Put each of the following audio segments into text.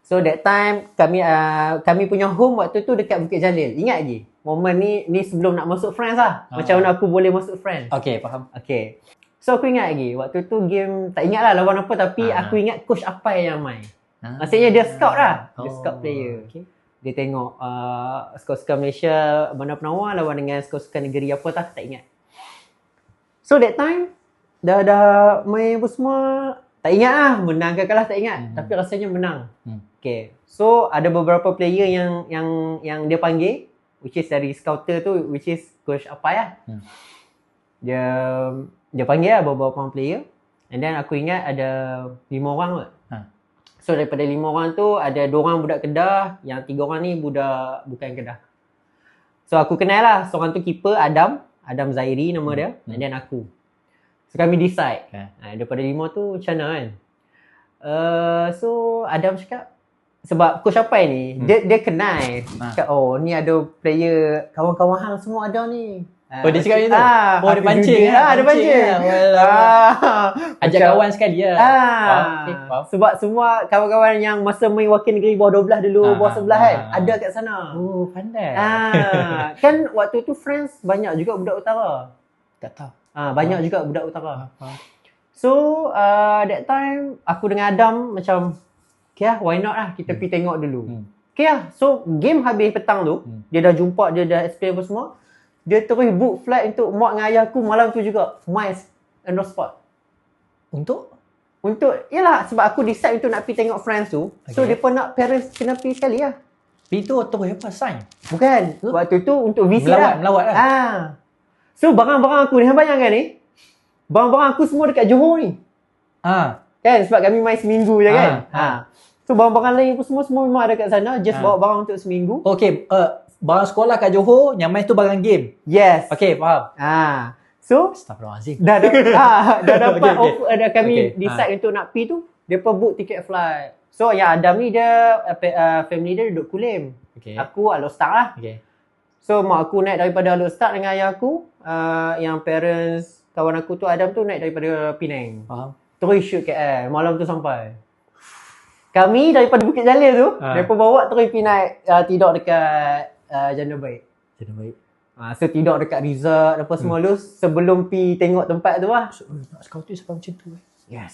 So that time kami punya home waktu tu dekat Bukit Jalil. Ingat lagi? Momen ni sebelum nak masuk Friends lah. Macam mana aku boleh masuk Friends. Okay, faham. Okay. So aku ingat lagi waktu tu game tak ingat lah lawan apa, tapi aku ingat coach Apai yang main. Maksudnya dia scout lah. Dia scout player. Okay. Dia tengok skor-skor Malaysia Bandar Penawar lawan dengan skor-skor negeri apa tak ingat. So that time dah main apa semua tak ingat lah, menang ke kalah tak ingat. Tapi rasanya menang. Okay. So ada beberapa player yang dia panggil, which is dari scouter tu, which is coach Apai lah. Dia panggil lah beberapa player. And then aku ingat ada 5 orang kot. So daripada 5 orang tu ada 2 orang budak Kedah, yang 3 orang ni bukan Kedah. So aku kenal lah, seorang tu keeper Adam Zairi nama dia, and then aku. So kami decide. Daripada 5 tu macam mana kan. So Adam cakap, sebab coach Apai ni dia kenal. Cakap, oh ni ada player kawan-kawan hang semua ada ni. Dia cakap macam tu? Dia pancing lah. Dia pancing. Ajak kawan sekali lah. Sebab semua kawan-kawan yang masa main wakil negeri bawah 12 dulu, bawah 11 kan, ada kat sana. Pandai. Kan waktu tu Friends banyak juga budak utara. Tak tahu. Banyak juga budak utara. So that time aku dengan Adam macam, okay lah, why not lah, kita pergi tengok dulu. Okay lah, so game habis petang tu, dia dah jumpa, dia dah explain apa semua. Dia terus book flight untuk mak dengan ayah aku malam tu juga. Miles on the spot. Untuk yalah, sebab aku decide untuk nak pergi tengok Friends tu. So dia pun nak parents kena pergi sekali lah. Itu terus apa sign? Bukan. Waktu tu untuk visit melawat lah. So barang-barang aku ni, bayangkan ni, barang-barang aku semua dekat Johor ni. Kan, sebab kami main seminggu je kan. So barang-barang lain pun semua memang ada kat sana. Just bawa barang untuk seminggu. Okay, barang sekolah kat Johor, yang main tu barang game. Yes. Okay, faham. So Astaghfirullahaladzim. dah dapat offer, ada kami decide untuk nak pergi tu, dia pun book tiket flight. So yang Adam ni dia family dia duduk Kulim. Aku Alor Start lah. So mak aku naik daripada Alor Start dengan ayah aku, yang parents kawan aku tu Adam tu naik daripada Penang. Faham. Terus shoot KL, malam tu sampai. Kami daripada Bukit Jalil tu, mereka bawa terus pergi naik tidur dekat Janda Baik. So tidur dekat resort apa semua lu sebelum pergi tengok tempat tu lah. Nak scouting sampai macam tu. Yes.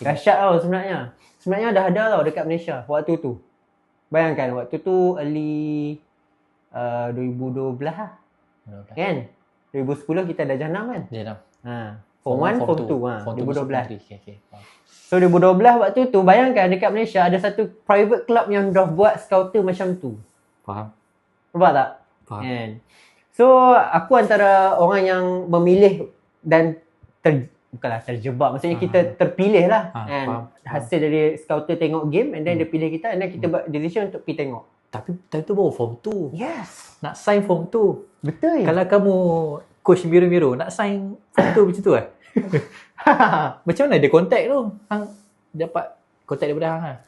Dahsyat tau sebenarnya. Sebenarnya dah ada tau dekat Malaysia waktu tu. Bayangkan waktu tu early 2012 lah. Kan? 2010 kita dah jenam kan? Jenam. Form 1, Form 2 2012. So 2012 waktu tu bayangkan dekat Malaysia ada satu private club yang dah buat scouter macam tu. Faham. Nampak tak? Faham. And so aku antara orang yang memilih dan bukanlah terjebak, maksudnya kita terpilih lah. Hasil dari scouter tengok game and then dia pilih kita, and then kita buat decision untuk pergi tengok. Tapi time tu baru Form 2. Yes. Nak sign Form 2. Betul. Kalau kamu coach biru-biru nak sign Form 2 macam tu lah. Macam mana dia contact tu? Hang dapat contact daripada hang lah.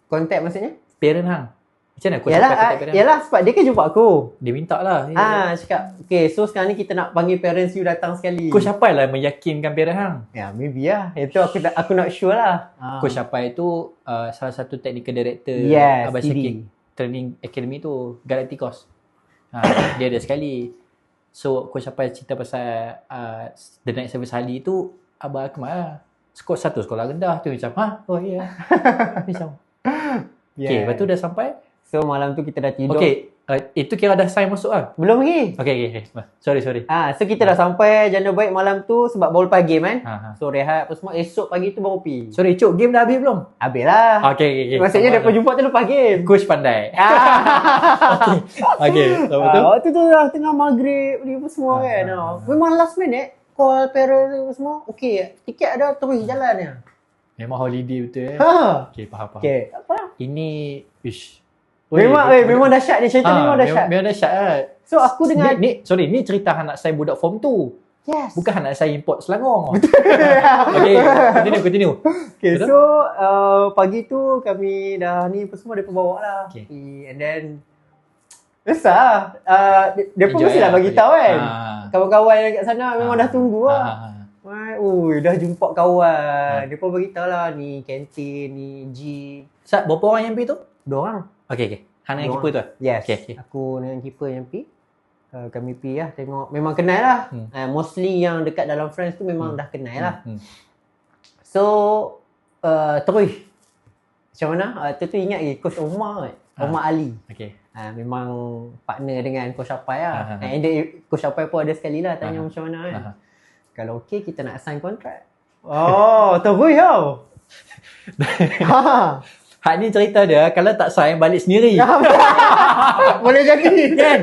Contact maksudnya? Parent hang. Macam mana coach contact parent? Yalah, sebab dia kan jumpa aku. Dia minta lah. Cakap, okay, so sekarang ni kita nak panggil parents you datang sekali. Coach Apai lah meyakinkan parent hang. Ya, maybe lah. Itu aku not sure lah. Coach Apai tu salah satu technical director Abang Syakir Training Academy tu, Galacticos. Dia ada sekali. So Coach Apai cerita pasal The Night Service Ali tu, Abang Akmal lah. Satu sekolah rendah tu macam, oh ya. Macam. Okay, lepas tu dah sampai. So malam tu kita dah tidur. Okay, itu kira dah sign masuk lah? Belum lagi. Okay. Sorry. So kita dah sampai Janda Baik malam tu sebab baru pagi kan. So rehat apa semua. Esok pagi tu baru pergi. Sorry, Cuk, game dah habis belum? Habis lah. Okay. Maksudnya dia jumpa tu lepas game. Coach pandai. Okay. Waktu tu dah tengah maghrib ni apa semua kan. Memang last minute call parents apa semua. Okay, tiket ada terus jalan ya. Memang holiday betul Okay, faham. Okay, apa? Ini Memang dahsyat ni, cerita memang dahsyat. Memang dahsyat lah. So aku dengan ni cerita nak sign budak form 2. Yes. Bukan nak sign import Selangor. Okay, continue. Okay, betul? So pagi tu kami dah ni apa semua dia bawa lah. Okay. And then biasa dia pun mestilah bagi tahu kan. Kawan-kawan yang kat sana memang dah tunggu lah. dah jumpa kawan. Dia pun beritahu lah ni kantin, ni gym. Sat, berapa orang yang pergi tu? 2 orang. Okay. Hang dengan keeper tu? Yes. Okay. Aku dengan keeper yang pergi. Kami pergi lah tengok. Memang kenal lah. Mostly yang dekat dalam France tu memang dah kenal lah. So, terus. Macam mana? Tu ingat lagi Coach Omar kan? Omar Ali. Okay. Memang partner dengan Coach Apai lah. And Coach Apai pun ada sekali lah tanya macam mana kan. Kalau okey kita nak sign kontrak. Terus tau. Hak ni cerita dia kalau tak sign balik sendiri. Boleh jadi. Kan?